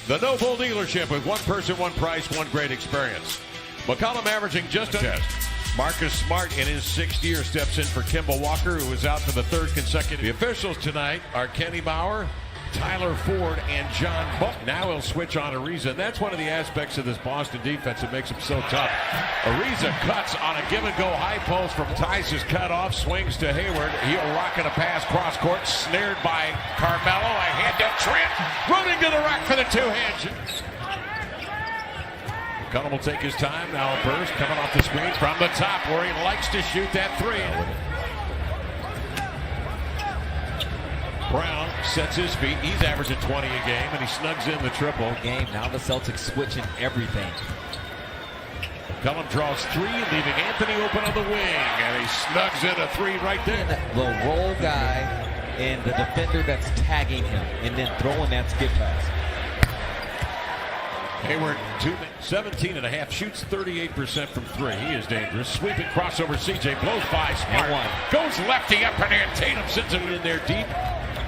The No Bull dealership with one person, one price, one great experience. McCollum averaging just a test. Marcus Smart in his 6th year steps in for Kimball Walker, who is out for the 3rd consecutive. The officials tonight are Kenny Bauer, Tyler Ford, and John Buck. Now he'll switch on Ariza. That's one of the aspects of this Boston defense that makes them so tough. Ariza cuts on a give-and-go high post from Tice is cut off, swings to Hayward. He'll rocket a pass cross-court, snared by Carmelo. A hand to Trent, running to the rack for the two-hand. McCollum will take his time. Now a burst coming off the screen from the top where he likes to shoot that three. Brown sets his feet. He's averaging 20 a game, and he snugs in the triple. Game. Now the Celtics switching everything. McCollum draws 3, leaving Anthony open on the wing, and he snugs in a 3 right there. The roll guy and the defender that's tagging him, and then throwing that skip pass. Hayward, 17.5, shoots 38% from 3. He is dangerous. Sweeping crossover, CJ blows by Smart. Goes lefty up and in. Tatum sends it in there deep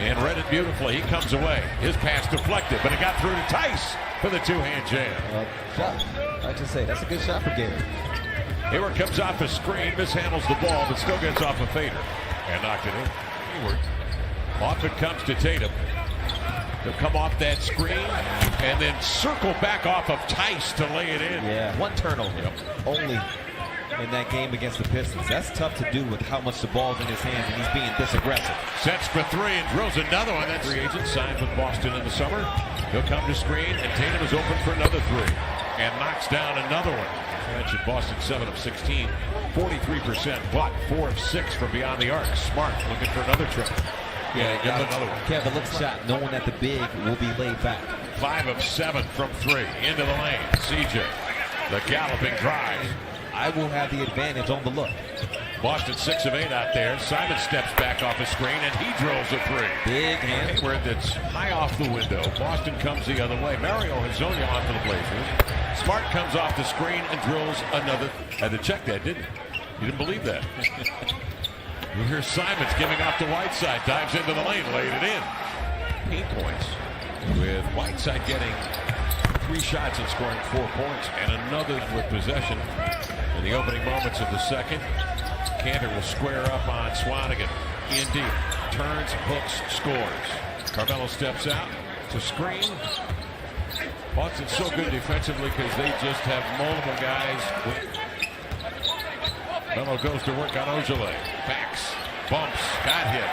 and read it beautifully. He comes away. His pass deflected, but it got through to Tice for the two-hand jam. Shot. I just say that's a good shot for Gator. Hayward comes off a screen, mishandles the ball, but still gets off a fader and knocked it in. Hayward. Off it comes to Tatum. He'll come off that screen and then circle back off of Tice to lay it in. Yeah, one turnover only in that game against the Pistons. That's tough to do with how much the ball's in his hands and he's being this aggressive. Sets for 3 and drills another one. That free agent signed with Boston in the summer. He'll come to screen and Tatum is open for another 3 and knocks down another one. I mentioned Boston 7 of 16, 43%, but 4 of 6 from beyond the arc. Smart looking for another triple. Yeah, he got another one. Kevin, look shot, knowing that the big will be laid back. 5 of 7 from 3 into the lane. CJ, the galloping drive. I will have the advantage on the look. Boston 6 of 8 out there. Simon steps back off the screen and he drills a 3. Big hand. Hayward that's high off the window. Boston comes the other way. Mario Hezonja on for the Blazers. Smart comes off the screen and drills another. Had to check that, didn't you? You didn't believe that. You hear Simons giving off to Whiteside. Dives into the lane, laid it in. 8 points. With Whiteside getting 3 shots and scoring 4 points. And another with possession in the opening moments of the second. Cantor will square up on Swanigan. In deep. Turns, hooks, scores. Carmelo steps out to screen. Boston's so good defensively because they just have multiple guys. Melo goes to work on Ojale. Backs, bumps, got hit.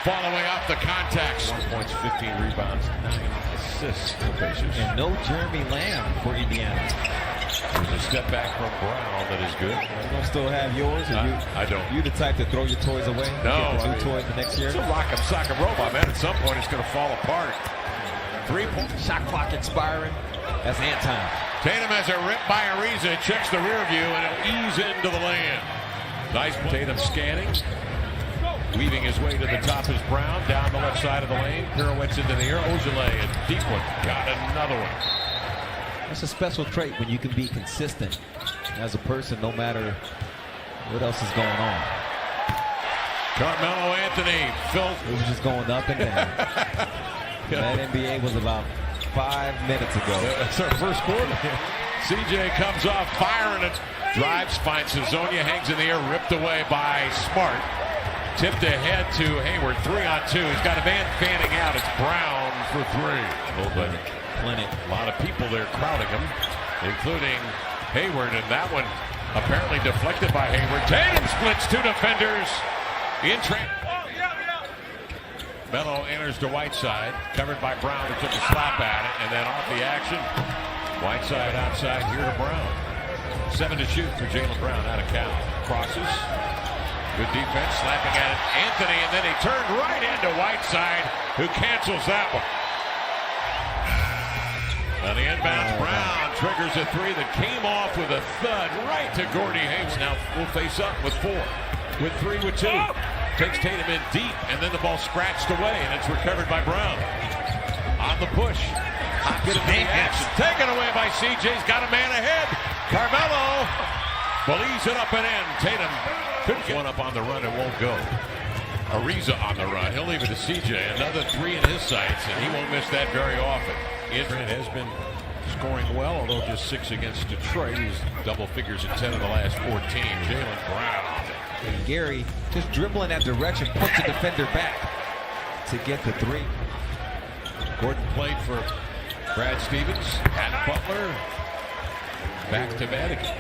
Following up the contacts. 1 points, 15 rebounds, 9 assists for Pacers. And no Jeremy Lamb for Indiana. There's a step back from Brown that is good. You don't still have yours? I don't. You the type to throw your toys away? No. Get the new toys the next year? It's a rock'em sock'em robot, man. At some point, it's going to fall apart. 3 points. Shot clock expiring. That's ant time. Tatum has a rip by Ariza, checks the rear view, and it'll ease into the lane. Nice Tatum scanning. Weaving his way to the top is Brown, down the left side of the lane. Pirouettes into the air. Ojale, a deep one. Got another one. That's a special trait when you can be consistent as a person, no matter what else is going on. Carmelo Anthony. It was just going up and down. That NBA was about 5 minutes ago. That's our first quarter. CJ comes off, firing it. Drives, finds Hezonja, hangs in the air, ripped away by Smart. Tipped ahead to Hayward, 3 on 2. He's got a man fanning out. It's Brown for 3. Oh, but plenty. A lot of people there crowding him, including Hayward, and that one apparently deflected by Hayward. Tatum splits 2 defenders. In Melo enters to Whiteside, covered by Brown, who took a slap at it, and then off the action. Whiteside outside, here to Brown. 7 to shoot for Jaylen Brown out of Cal. Crosses. Good defense, slapping at it. Anthony, and then he turned right into Whiteside, who cancels that one. On the inbound, Brown triggers a 3 that came off with a thud right to Gordy Hayes. Now we'll face up with 4. With 3 with 2. Takes Tatum in deep, and then the ball scratched away, and it's recovered by Brown. On the push. Good action. Taken away by CJ's got a man ahead. Carmelo believes it up and in. Tatum could get one up on the run and won't go. Ariza on the run. He'll leave it to CJ. Another three in his sights, and he won't miss that very often. Grant has been scoring well, although just 6 against Detroit. He's double figures in 10 of the last 14. Jaylen Brown. And Gary just dribbling that direction, puts the defender back to get the 3. Gordon played for Brad Stevens. At Butler. Back to Madigan.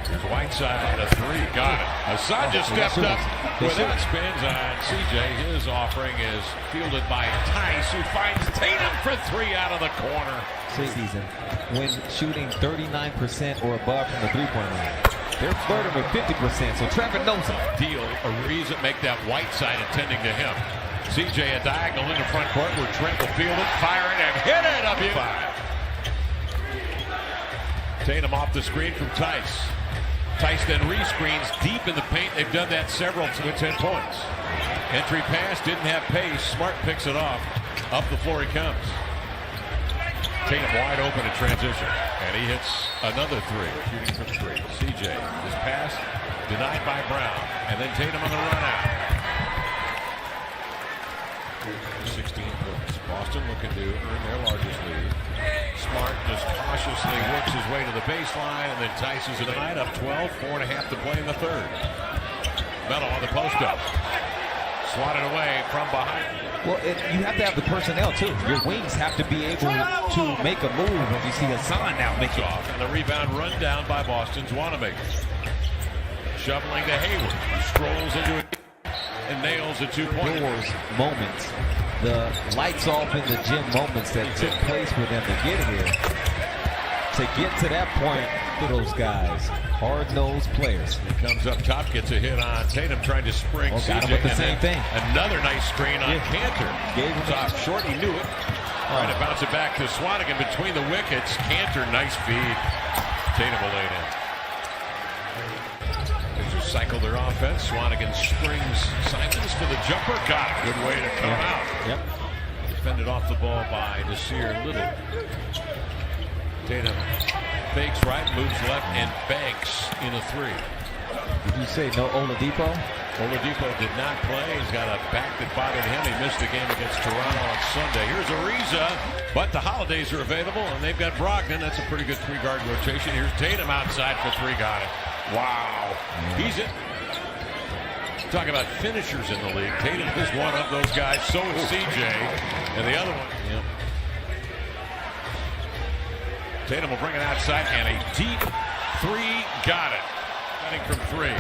There's Whiteside, a 3, got it. Hassan just stepped up with that spins on CJ. His offering is fielded by Tice, who finds Tatum for 3 out of the corner. Season when shooting 39% or above from the 3-point line. They're flirting with 50%, so Trevor knows it. Deal, Ariza make that Whiteside intending to him. CJ a diagonal in the front court where Trent will field it, fire it, and hit it up 5. Tatum off the screen from Tice. Tice then rescreens deep in the paint. They've done that several with 10 points. Entry pass, didn't have pace. Smart picks it off. Up the floor he comes. Tatum wide open in transition. And he hits another 3, shooting from 3. CJ, his pass denied by Brown. And then Tatum on the run out. 16 points. Boston looking to earn their largest lead. Smart just cautiously works his way to the baseline and then Tices it tonight up 12, 4.5 to play in the 3rd. Melo on the post-up. Swatted away from behind. Well, you have to have the personnel, too. Your wings have to be able to make a move when you see Hassan now make it off. And the rebound run down by Boston's Wanamaker. Shoveling to Hayward. He strolls into it and nails a 2-point. Those moments, the lights off in the gym moments that took place for them to get here. To get to that point for those guys. Hard-nosed players. He comes up top, gets a hit on Tatum, trying to spring CJ. Got him with the same thing. Another nice screen on Cantor. Gave him top short, he knew it. Trying to bounce it back to Swanigan between the wickets. Cantor, nice feed. Tatum will lay it in. They just cycle their offense. Swanigan springs Simons for the jumper. Got it. Good way to come out. Yep. Defended off the ball by Nasir Little. Tatum fakes right, moves left, and banks in a 3. Did you say no Oladipo? Oladipo did not play. He's got a back that bothered him. He missed the game against Toronto on Sunday. Here's Ariza, but the holidays are available, and they've got Brogdon. That's a pretty good 3-guard rotation. Here's Tatum outside for 3. Got it. Wow. He's in. Talk about finishers in the league. Tatum is one of those guys. So is CJ. And the other one. Yep. Tatum will bring it outside, and a deep 3. Got it. Cutting from 3.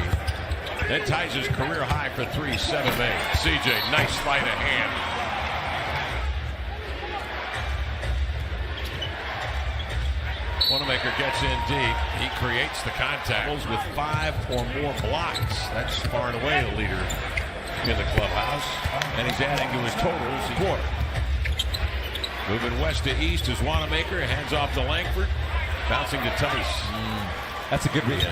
That ties his career high for 3, 7 made. CJ, nice sleight of hand. Wanamaker gets in deep. He creates the contact with 5 or more blocks. That's far and away the leader in the clubhouse. And he's adding to his totals a quarter. Moving west to east is Wanamaker. Hands off to Langford. Bouncing to Tice. That's a good read.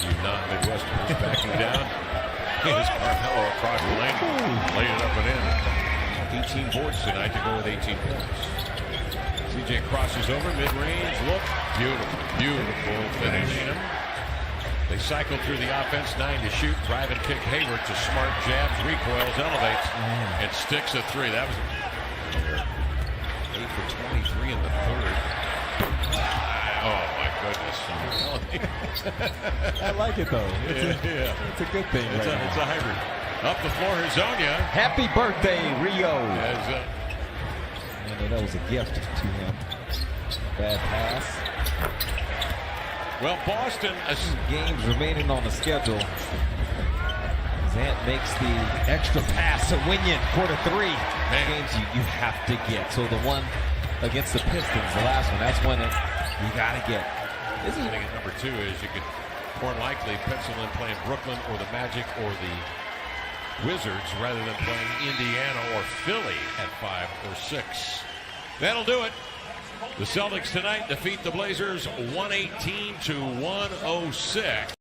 You non-Midwesterners backing down. Here's Carmelo across the lane. Laid it up and in. 18 boards tonight to go with 18 points. CJ crosses over, mid-range, look. Beautiful, beautiful finish. They cycle through the offense, 9 to shoot. Drive and kick Hayward to Smart jabs, recoils, elevates, and sticks a 3. That was 8 for 23 in the 3rd. Oh my goodness. I like it though. It's a good thing. It's a hybrid. Up the floor, Hazonia. Happy birthday, Rio. That was a gift to him. Bad pass. Well, Boston. Games remaining on the schedule. Zant makes the extra pass to Winyan for the 3. Games you have to get. So the one against the Pistons, the last one, that's one that you got to get. This is number 2 is you could more likely pencil in playing Brooklyn or the Magic or the Wizards rather than playing Indiana or Philly at 5 or 6. That'll do it. The Celtics tonight defeat the Blazers 118 to 106.